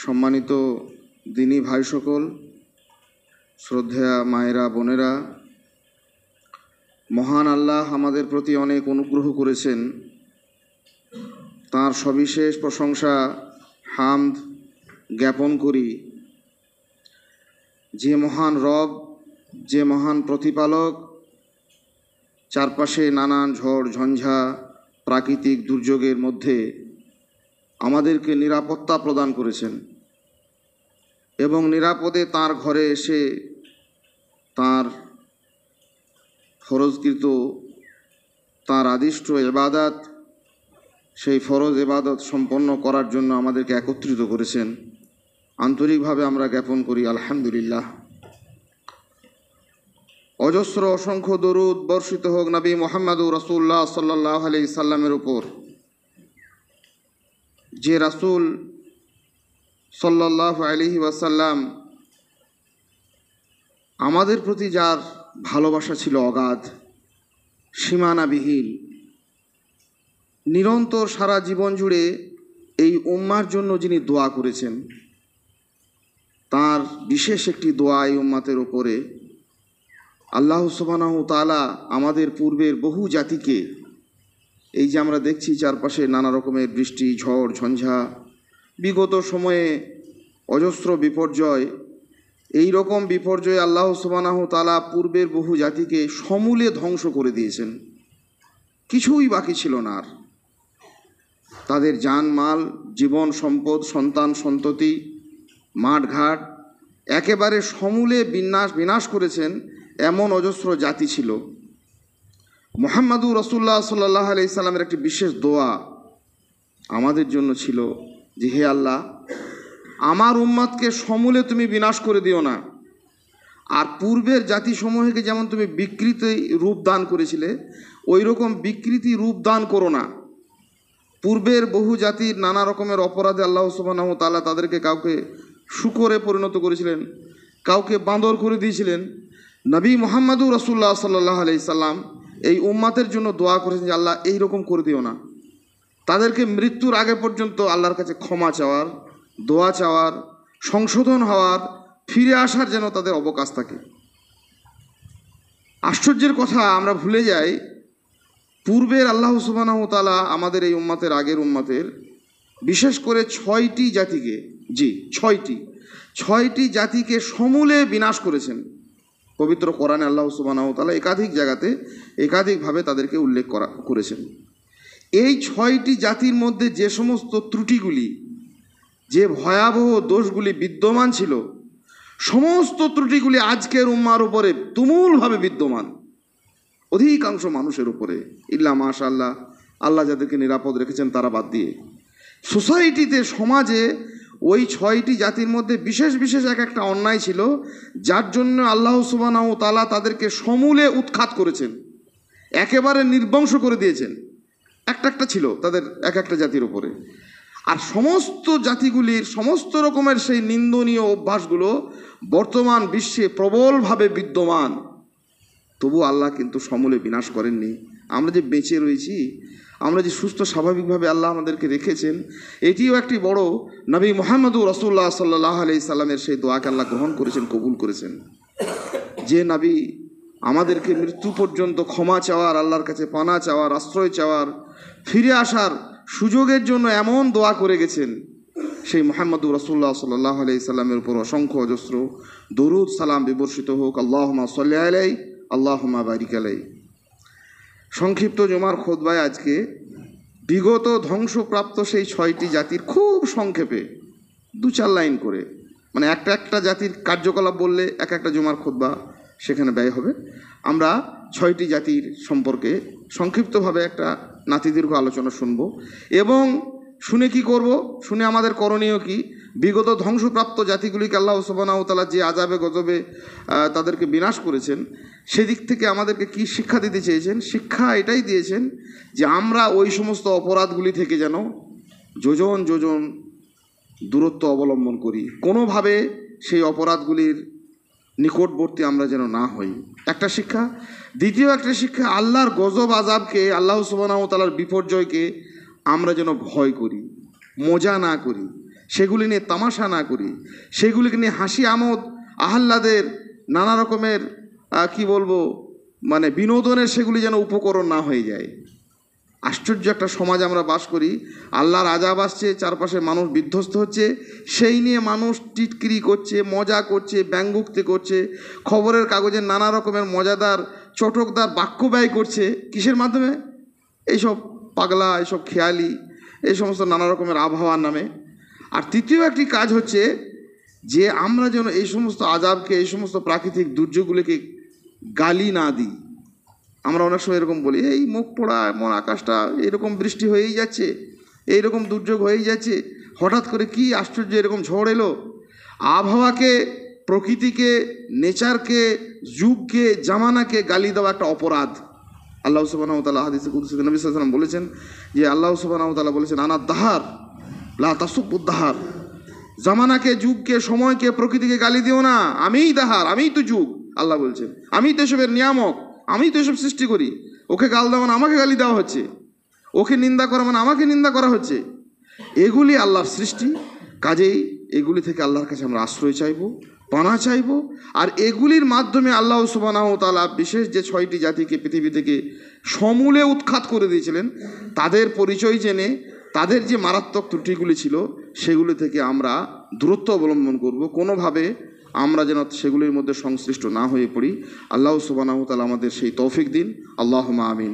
সম্মানিত দিনী ভাই সকল, শ্রদ্ধেয়া মায়েরা বোনেরা, মহান আল্লাহ আমাদের প্রতি অনেক অনুগ্রহ করেছেন। তাঁর সবিশেষ প্রশংসা হামদ জ্ঞাপন করি। যে মহান রব, যে মহান প্রতিপালক চারপাশে নানান ঝড় ঝঞ্ঝা প্রাকৃতিক দুর্যোগের মধ্যে আমাদেরকে নিরাপত্তা প্রদান করেছেন এবং নিরাপদে তাঁর ঘরে এসে তাঁর ফরজকৃত তাঁর আদিষ্ট ইবাদত, সেই ফরজ ইবাদত সম্পন্ন করার জন্য আমাদেরকে একত্রিত করেছেন। আন্তরিকভাবে আমরা জ্ঞাপন করি আলহামদুলিল্লাহ। অজস্র অসংখ্য দরুদ বর্ষিত হোক নবী মুহাম্মদুর রাসূলুল্লাহ সাল্লাল্লাহু আলাইহি সাল্লামের উপর, যে রাসূল সাল্লাল্লাহু আলাইহি ওয়াসাল্লাম আমাদের প্রতি যার ভালোবাসা ছিল অগাধ, সীমানাবিহীন, নিরন্তর সারা জীবন জুড়ে এই উম্মার জন্য যিনি দোয়া করেছেন, তার বিশেষ একটি দোয়া এই উম্মাতের উপরে। আল্লাহ সুবহানাহু তাআলা আমাদের পূর্বের বহু জাতিকে, এই যে আমরা দেখছি চারপাশে নানা রকমের বৃষ্টি ঝড় ঝঞ্ঝা, বিগত সময়ে অজস্র বিপর্যয়, এই রকম বিপর্যয়ে আল্লাহ সুবহানাহু তাআলা পূর্বের বহু জাতিকে সমূলে ধ্বংস করে দিয়েছেন। কিছুই বাকি ছিল না আর। তাদের জানমাল, জীবন সম্পদ, সন্তান সন্ততি, মাঠঘাট একেবারে সমূলে বিনাশ করেছেন। এমন অজস্র জাতি ছিল। মুহাম্মদুর রাসূলুল্লাহ সাল্লাল্লাহু আলাইহি সাল্লামের একটি বিশেষ দোয়া আমাদের জন্য ছিল যে, হে আল্লাহ, আমার উম্মতকে সমূলে তুমি বিনাশ করে দিও না। আর পূর্বের জাতিসমূহকে যেমন তুমি বিকৃতি রূপ দান করেছিলে, ওই রকম বিকৃতি রূপ দান করো না। পূর্বের বহু জাতির নানা রকমের অপরাধে আল্লাহ সুবহানাহু ওয়া তাআলা তাদেরকে কাউকে শূকরে পরিণত করেছিলেন, কাউকে বাঁদর করে দিয়েছিলেন। নবী মুহাম্মদুর রাসূলুল্লাহ সাল্লাল্লাহু আলাইহি সাল্লাম এই উম্মাতের জন্য দোয়া করেছেন যে, আল্লাহ এই রকম করে দিও না। তাদেরকে মৃত্যুর আগে পর্যন্ত আল্লাহর কাছে ক্ষমা চাওয়ার, দোয়া চাওয়ার, সংশোধন হওয়ার, ফিরে আসার যেন তাদের অবকাশ থাকে। আশ্চর্যের কথা, আমরা ভুলে যাই পূর্বের আল্লাহ সুবহানাহু ওয়া তাআলা আমাদের এই উম্মাতের, আগের উম্মাতের বিশেষ করে 6টি জাতিকে, ছয়টি জাতিকে সমূলে বিনাশ করেছেন। পবিত্র কোরআনে আল্লাহ সুবহানাহু ওয়া তাআলা একাধিক জায়গাতে একাধিকভাবে তাদেরকে উল্লেখ করেছেন। এই 6টি জাতির মধ্যে যে সমস্ত ত্রুটিগুলি, যে ভয়াবহ দোষগুলি বিদ্যমান ছিল, সমস্ত ত্রুটিগুলি আজকের উম্মার উপরে তুমুলভাবে বিদ্যমান, অধিকাংশ মানুষের উপরে, ইল্লা মাশাআল্লাহ, আল্লাহ যাদেরকে নিরাপদ রেখেছেন তারা বাদ দিয়ে। সোসাইটিতে, সমাজে ওই 6টি জাতির মধ্যে বিশেষ বিশেষ একটা অন্যায় ছিল, যার জন্য আল্লাহ সুবহানাহু ওয়া তাআলা তাদেরকে সমূলে উৎখাত করেছেন, একেবারে নির্বংশ করে দিয়েছেন। একটা ছিল তাদের একটা জাতির উপরে। আর সমস্ত জাতিগুলির সমস্ত রকমের সেই নিন্দনীয় অভ্যাসগুলো বর্তমান বিশ্বে প্রবলভাবে বিদ্যমান। তবু আল্লাহ কিন্তু সমূলে বিনাশ করেননি। আমরা যে বেঁচে রয়েছি, আমরা যে সুস্থ স্বাভাবিকভাবে আল্লাহ আমাদেরকে রেখেছেন, এটিও একটি বড় নবী মুহাম্মদুর রাসূলুল্লাহ সাল্লাল্লাহু আলাইহি সাল্লামের সেই দোয়াকে আল্লাহ গ্রহণ করেছেন, কবুল করেছেন। যে নবী আমাদেরকে মৃত্যু পর্যন্ত ক্ষমা চাওয়ার, আল্লাহর কাছে পানা চাওয়ার, আশ্রয় চাওয়ার, ফিরে আসার সুযোগের জন্য এমন দোয়া করে গেছেন, সেই মুহাম্মদুর রাসূলুল্লাহ সাল্লাল্লাহু আলাইহি সাল্লামের উপর অসংখ্য অজস্র দরুদ সালাম বিবর্ষিত হোক। আল্লাহুম্মা সাল্লি আলাইহি, আল্লাহুম্মা বারিক আলাইহি। সংক্ষিপ্ত জুমার খুতবায় আজকে বিগত ধ্বংসপ্রাপ্ত সেই 6টি জাতির খুব সংক্ষেপে 2-4 লাইন করে, মানে একটা জাতির কার্যকলাপ বললে একটা জুমার খুতবা সেখানে ব্যয় হবে। আমরা 6টি জাতির সম্পর্কে সংক্ষিপ্তভাবে একটা নাতিদীর্ঘ আলোচনা শুনব এবং শুনে কি করব, শুনে আমাদের করণীয় কি, বিগত ধ্বংসপ্রাপ্ত জাতিগুলিকে আল্লাহ সুবহানাহু ওয়া তাআলা যে আযাবে গজবে তাদেরকে বিনাশ করেছেন, সেদিক থেকে আমাদেরকে কি শিক্ষা দিতে চেয়েছেন। শিক্ষা এটাই দিয়েছেন যে আমরা ওই সমস্ত অপরাধগুলি থেকে যেন যোজন দূরত্ব অবলম্বন করি, কোনোভাবে সেই অপরাধগুলির নিকটবর্তী আমরা যেন না হই, একটা শিক্ষা। দ্বিতীয় একটা শিক্ষা, আল্লাহর গজব আযাবকে, আল্লাহ সুবহানাহু ওয়া তাআলার বিপর্যয়কে আমরা যেন ভয় করি, মজা না করি। সেগুলি নিয়ে তামাশা না করি, সেগুলিকে নিয়ে হাসি আমোদ আহ্লাদের নানা রকমের কি বলবো মানে বিনোদনের সেগুলি যেন উপকরণ না হয়ে যায়। আশ্চর্য একটা সমাজ আমরা বাস করি, আল্লাহর আযাব আসছে, চারপাশে মানুষ বিধ্বস্ত হচ্ছে, সেই নিয়ে মানুষ টিটকিরি করছে, মজা করছে, ব্যঙ্গোক্তি করছে, খবরের কাগজে নানা রকমের মজাদার চটকদার বাক্য ব্যয় করছে। কিসের মাধ্যমে? এইসব পাগলা, এইসব খেয়ালি, এই সমস্ত নানা রকমের আবহাওয়ার নামে। আর তৃতীয় একটি কাজ হচ্ছে যে আমরা যেন এই সমস্ত আযাবকে, এই সমস্ত প্রাকৃতিক দুর্যোগগুলিকে গালি না দিই। আমরা অনেক সময় এরকম বলি, এই মুখ পোড়া, এমন আকাশটা এরকম বৃষ্টি হয়েই যাচ্ছে, এইরকম দুর্যোগ হয়েই যাচ্ছে, হঠাৎ করে কি আশ্চর্য এরকম ঝড় এলো। আবহাওয়াকে, প্রকৃতিকে, নেচারকে, যুগকে, জামানাকে গালি দেওয়া একটা অপরাধ। আল্লাহ সুবহানাহু ওয়া তাআলা হাদিসে কুদসিতে নবী সাল্লাল্লাহু আলাইহি ওয়াসাল্লাম বলেছেন যে আল্লাহ সুবহানাহু ওয়া তাআলা বলেছেন, আনা দাহার লা তাসুব্বুদ দাহার, জামানাকে, যুগকে, সময়কে, প্রকৃতিকে গালি দিও না, আমিই দাহার, আমিই তো যুগ। আল্লাহ বলছেন আমিই তো এসবের নিয়ামক, আমি তো এসব সৃষ্টি করি। ওকে গাল দেওয়া মানে আমাকে গালি দেওয়া হচ্ছে, ওকে নিন্দা করা মানে আমাকে নিন্দা করা হচ্ছে। এগুলি আল্লাহর সৃষ্টি, কাজেই এগুলি থেকে আল্লাহর কাছে আমরা আশ্রয় চাইব, পানা চাইব। আর এগুলির মাধ্যমে আল্লাহ সুবহানাহু ওয়া তাআলা বিশেষ যে 6টি জাতিকে পৃথিবী থেকে সমূলে উৎখাত করে দিয়েছিলেন, তাদের পরিচয় জেনে তাদের যে মারাত্মক ত্রুটিগুলি ছিল সেগুলি থেকে আমরা দূরত্ব অবলম্বন করব, কোনোভাবে আমরা যেন সেগুলির মধ্যে সংশ্লিষ্ট না হয়ে পড়ি। আল্লাহ সুবহানাহু ওয়া তাআলা আমাদের সেই তৌফিক দিন। আল্লাহুম্মা আমিন।